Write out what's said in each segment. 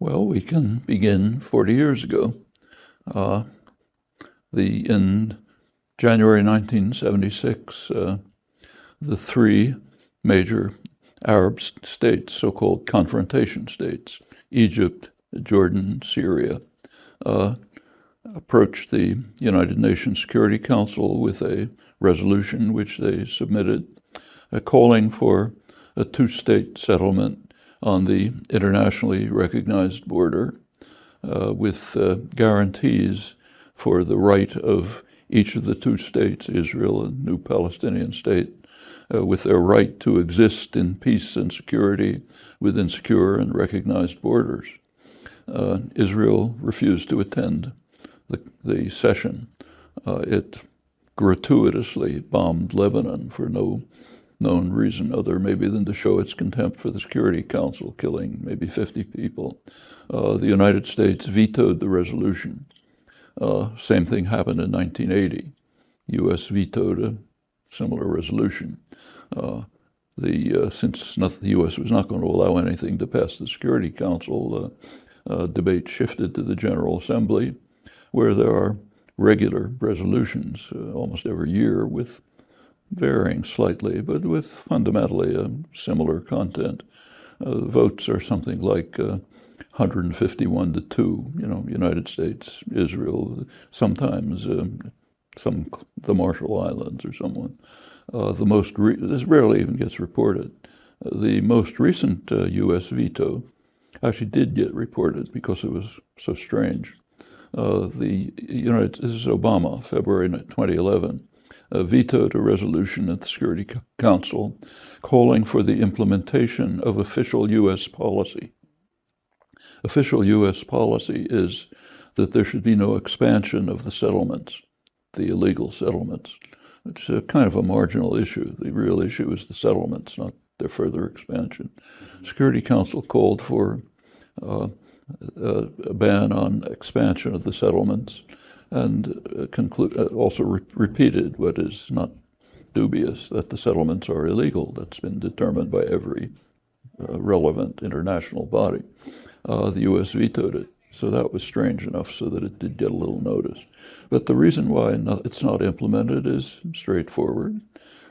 Well, we can begin 40 years ago. In January 1976, the three major Arab states, so-called confrontation states, Egypt, Jordan, Syria, approached the United Nations Security Council with a resolution which they submitted, calling for a two-state settlement on the internationally recognized border with guarantees for the right of each of the two states, Israel and new Palestinian state, with their right to exist in peace and security within secure and recognized borders. Israel refused to attend the session. It gratuitously bombed Lebanon for no known reason other maybe than to show its contempt for the Security Council, killing maybe 50 people. The United States vetoed the resolution. Same thing happened in 1980. U.S. vetoed a similar resolution. Since the U.S. was not going to allow anything to pass the Security Council, debate shifted to the General Assembly, where there are regular resolutions almost every year, with varying slightly, but with fundamentally a similar content. The votes are something like 151 to 2, United States, Israel, sometimes the Marshall Islands or someone. This rarely even gets reported. The most recent U.S. veto actually did get reported because it was so strange. This is Obama, February 2011, vetoed a resolution at the Security Council calling for the implementation of official U.S. policy. Official U.S. policy is that there should be no expansion of the settlements, the illegal settlements. It's kind of a marginal issue. The real issue is the settlements, not their further expansion. Security Council called for a ban on expansion of the settlements, and also repeated what is not dubious, that the settlements are illegal. That's been determined by every relevant international body. The U.S. vetoed it, so that was strange enough so that it did get a little notice. But the reason why it's not implemented is straightforward.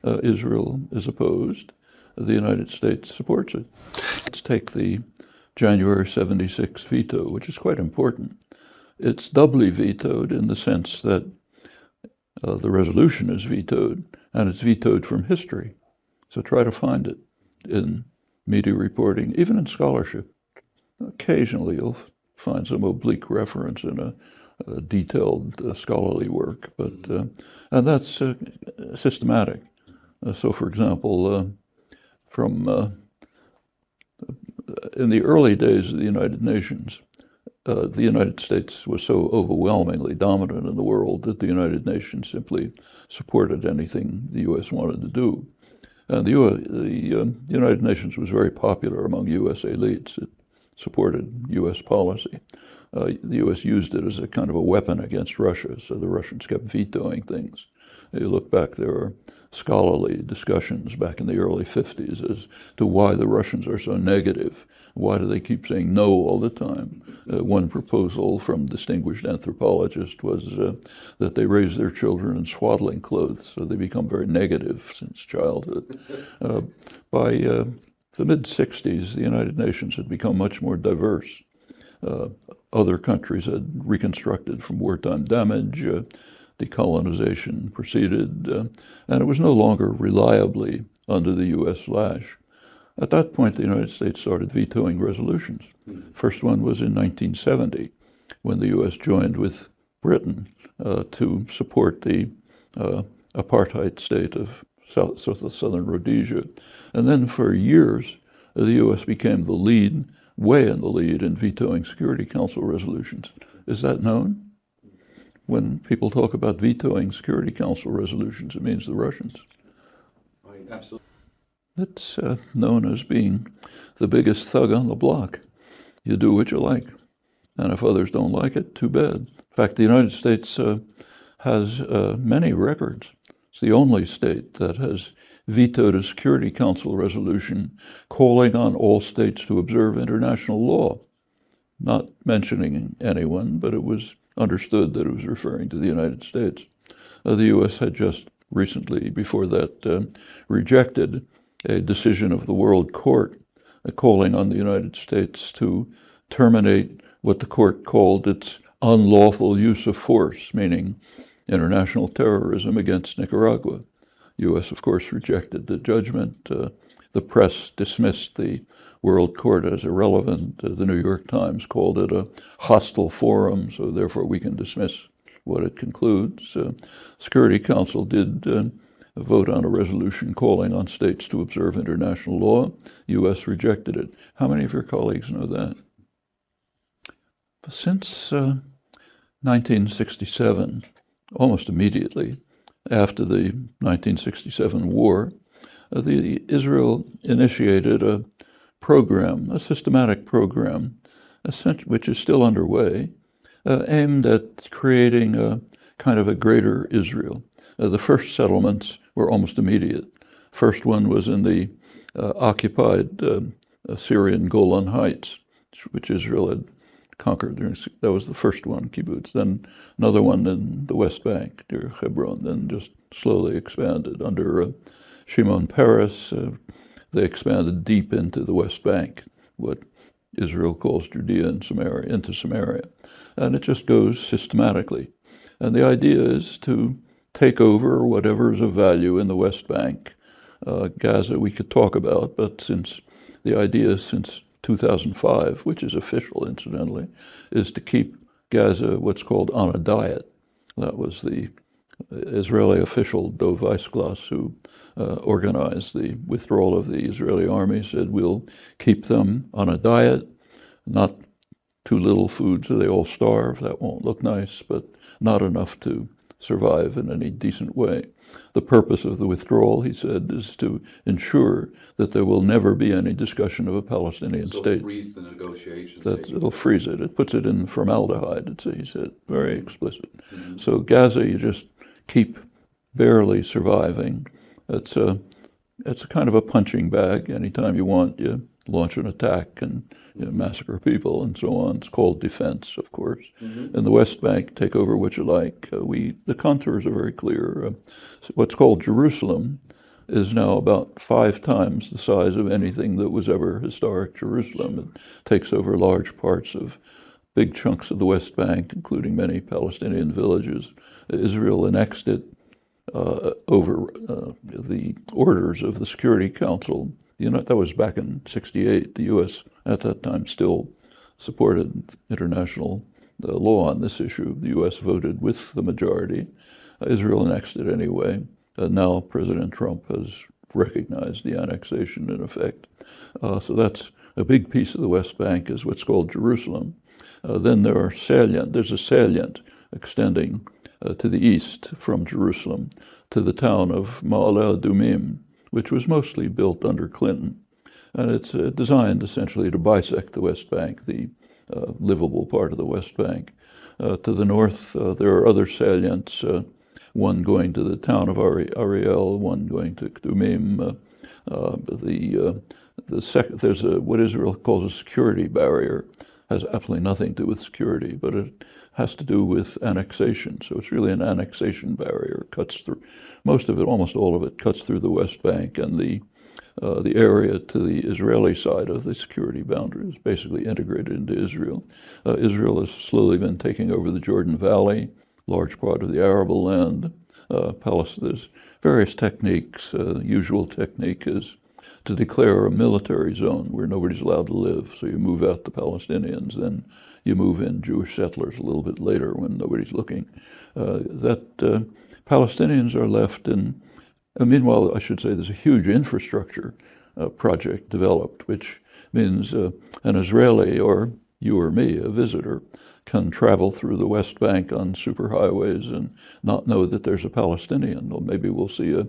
Israel is opposed. The United States supports it. Let's take the January 76 veto, which is quite important. It's doubly vetoed in the sense that the resolution is vetoed, and it's vetoed from history. So try to find it in media reporting, even in scholarship. Occasionally you'll find some oblique reference in a detailed scholarly work, and that's systematic. So, for example, in the early days of the United Nations, the United States was so overwhelmingly dominant in the world that the United Nations simply supported anything the U.S. wanted to do. And the United Nations was very popular among U.S. elites. It supported U.S. policy. The U.S. used it as a kind of a weapon against Russia, so the Russians kept vetoing things. You look back, there are scholarly discussions back in the early 50s as to why the Russians are so negative. Why do they keep saying no all the time? One proposal from distinguished anthropologist was that they raise their children in swaddling clothes, so they become very negative since childhood. By the mid-60s, the United Nations had become much more diverse. Other countries had reconstructed from wartime damage, decolonization proceeded, and it was no longer reliably under the U.S. lash. At that point, the United States started vetoing resolutions. First one was in 1970, when the U.S. joined with Britain to support the apartheid state of southern Rhodesia. And then for years, the U.S. became way in the lead in vetoing Security Council resolutions. Is that known? When people talk about vetoing Security Council resolutions, it means the Russians. Absolutely. It's known as being the biggest thug on the block. You do what you like, and if others don't like it, too bad. In fact, the United States has many records. It's the only state that has vetoed a Security Council resolution calling on all states to observe international law. not mentioning anyone, but it was understood that it was referring to the United States. The U.S. had just recently, before that, rejected a decision of the World Court calling on the United States to terminate what the court called its unlawful use of force, meaning international terrorism against Nicaragua. The U.S., of course, rejected the judgment. The press dismissed the World Court as irrelevant. The New York Times called it a hostile forum, so therefore we can dismiss what it concludes. Security Council did vote on a resolution calling on states to observe international law. U.S. rejected it. How many of your colleagues know that? Since 1967, almost immediately after the 1967 war, Israel initiated a program, a systematic program, which is still underway, aimed at creating a kind of a greater Israel. The first settlements were almost immediate. First one was in the occupied Syrian Golan Heights, which Israel had conquered. That was the first one, kibbutz. Then another one in the West Bank, near Hebron, then just slowly expanded. Under Shimon Peres, they expanded deep into the West Bank, what Israel calls Judea and Samaria, into Samaria. And it just goes systematically. And the idea is to take over whatever is of value in the West Bank. Gaza we could talk about, but since the idea since 2005, which is official incidentally, is to keep Gaza what's called on a diet. That was the Israeli official Dov Weissglass who organized the withdrawal of the Israeli army, said we'll keep them on a diet, not too little food so they all starve. That won't look nice, but not enough to survive in any decent way. The purpose of the withdrawal, he said, is to ensure that there will never be any discussion of a Palestinian state. Freeze the negotiations. It'll freeze it. It puts it in formaldehyde, he said, very explicit. So Gaza, you just keep barely surviving. It's a kind of a punching bag. Anytime you want, you launch an attack and massacre people and so on. It's called defense, of course. In the West Bank, take over what you like. The contours are very clear. What's called Jerusalem is now about 5 times the size of anything that was ever historic Jerusalem. It takes over large parts of big chunks of the West Bank, including many Palestinian villages. Israel annexed it over the orders of the Security Council. That was back in '68. The U.S. at that time still supported international law on this issue. The U.S. voted with the majority. Israel annexed it anyway. Now President Trump has recognized the annexation in effect. So that's a big piece of the West Bank is what's called Jerusalem. Then there's a salient extending to the east from Jerusalem to the town of Ma'ale Adumim, which was mostly built under Clinton. And it's designed essentially to bisect the West Bank, the livable part of the West Bank. To the north, there are other salients, one going to the town of Ariel, one going to Adumim. There's what Israel calls a security barrier. Has absolutely nothing to do with security, but it has to do with annexation. So it's really an annexation barrier. It cuts through most of it, almost all of it, cuts through the West Bank, and the area to the Israeli side of the security boundary is basically integrated into Israel. Israel has slowly been taking over the Jordan Valley, large part of the arable land. There's various techniques. The usual technique is to declare a military zone where nobody's allowed to live. So you move out the Palestinians, then you move in Jewish settlers a little bit later when nobody's looking. Palestinians are left in, meanwhile, I should say there's a huge infrastructure project developed, which means an Israeli or you or me, a visitor, can travel through the West Bank on superhighways and not know that there's a Palestinian. Or maybe we'll see a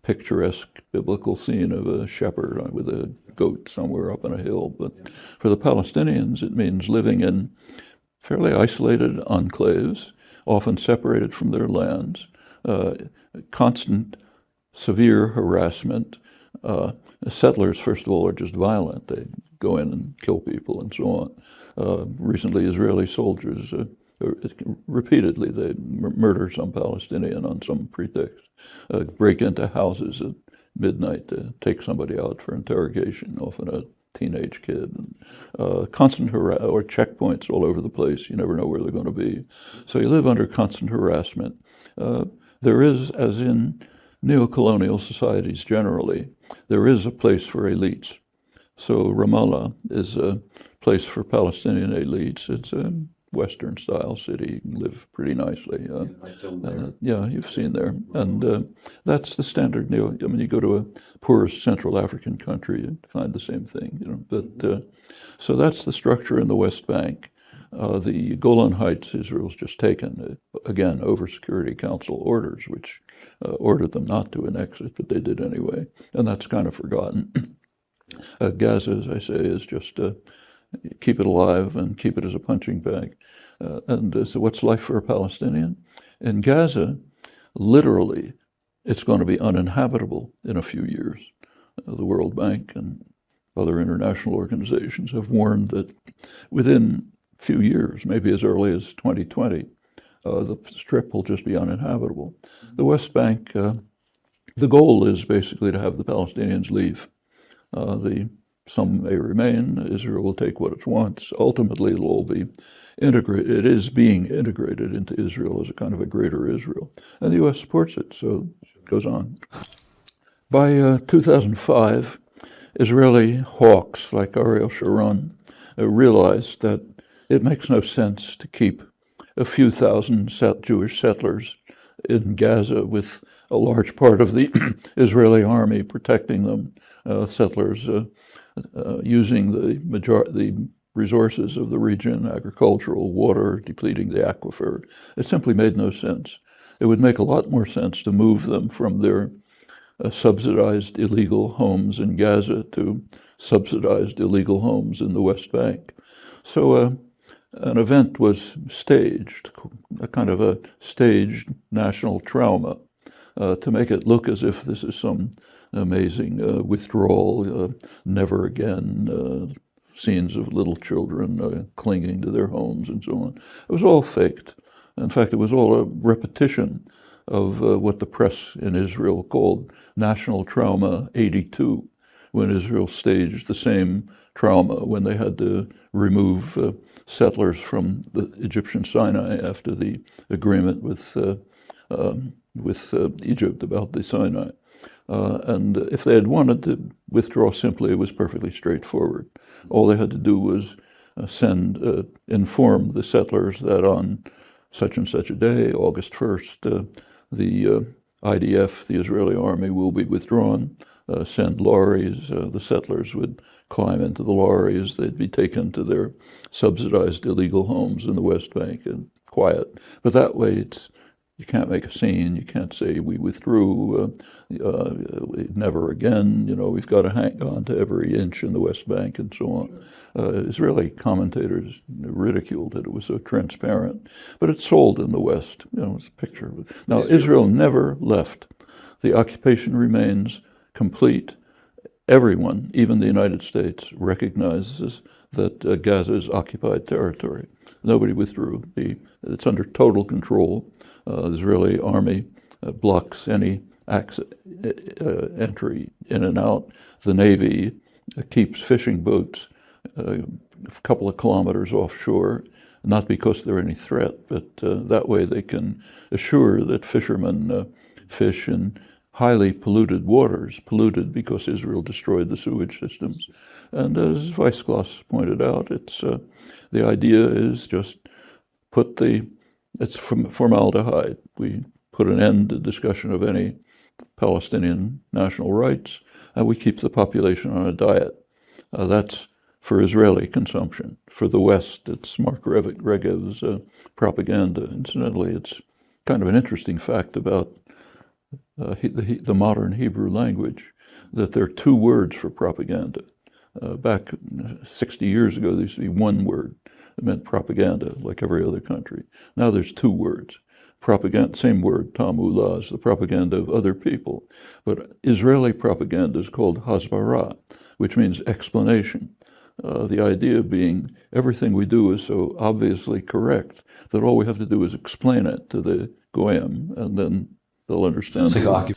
picturesque biblical scene of a shepherd with a goat somewhere up on a hill. But for the Palestinians, it means living in fairly isolated enclaves, often separated from their lands, constant severe harassment. Settlers, first of all, are just violent. They go in and kill people and so on. Recently, Israeli soldiers repeatedly they murder some Palestinian on some pretext, break into houses at midnight to take somebody out for interrogation, often a teenage kid. Constant or checkpoints all over the place. You never know where they're going to be. So you live under constant harassment. There is, as in neocolonial societies generally, there is a place for elites. So Ramallah is a place for Palestinian elites. It's a Western-style city. You can live pretty nicely. I filmed there. Yeah, you've seen there. And that's the standard. I mean, you go to a poorest Central African country and find the same thing. But so that's the structure in the West Bank. The Golan Heights, Israel's just taken, again, over Security Council orders, which ordered them not to annex it, but they did anyway. And that's kind of forgotten. Gaza, as I say, is just keep it alive and keep it as a punching bag. So what's life for a Palestinian? In Gaza, literally, it's going to be uninhabitable in a few years. The World Bank and other international organizations have warned that within a few years, maybe as early as 2020, the Strip will just be uninhabitable. The West Bank, the goal is basically to have the Palestinians leave. Some may remain. Israel will take what it wants. Ultimately, it'll all be integrated. It is being integrated into Israel as a kind of a greater Israel. And the U.S. supports it, so it goes on. By 2005, Israeli hawks like Ariel Sharon realized that it makes no sense to keep a few thousand Jewish settlers in Gaza with a large part of the Israeli army protecting them, settlers using the resources of the region, agricultural, water, depleting the aquifer. It simply made no sense. It would make a lot more sense to move them from their subsidized illegal homes in Gaza to subsidized illegal homes in the West Bank. So an event was staged, a kind of a staged national trauma, to make it look as if this is some amazing withdrawal, never again, scenes of little children clinging to their homes and so on. It was all faked. In fact, it was all a repetition of what the press in Israel called National Trauma 82, when Israel staged the same trauma when they had to remove settlers from the Egyptian Sinai after the agreement with Egypt about the Sinai. And if they had wanted to withdraw simply, it was perfectly straightforward. All they had to do was inform the settlers that on such and such a day, August 1st, the IDF, the Israeli army, will be withdrawn, send lorries. The settlers would climb into the lorries. They'd be taken to their subsidized illegal homes in the West Bank and quiet. But that way, you can't make a scene. You can't say we withdrew, never again. We've got to hang on to every inch in the West Bank and so on. Israeli commentators ridiculed that it was so transparent, but it's sold in the West. It's a picture. Now, Israel never left. The occupation remains complete. Everyone, even the United States, recognizes that Gaza is occupied territory. Nobody withdrew. It's under total control. The Israeli army blocks any entry in and out. The Navy keeps fishing boats a couple of kilometers offshore, not because they're any threat, but that way they can assure that fishermen fish in highly polluted waters, polluted because Israel destroyed the sewage systems. And as Weissglass pointed out, the idea is just it's formaldehyde. We put an end to discussion of any Palestinian national rights, and we keep the population on a diet. That's for Israeli consumption. For the West, it's Mark Regev's propaganda. Incidentally, it's kind of an interesting fact about the modern Hebrew language, that there are two words for propaganda. Back 60 years ago, there used to be one word that meant propaganda, like every other country. Now there's two words. Propaganda, same word, ta'amula, is the propaganda of other people. But Israeli propaganda is called hasbara, which means explanation. The idea being everything we do is so obviously correct that all we have to do is explain it to the goyim, and then they'll understand. It's like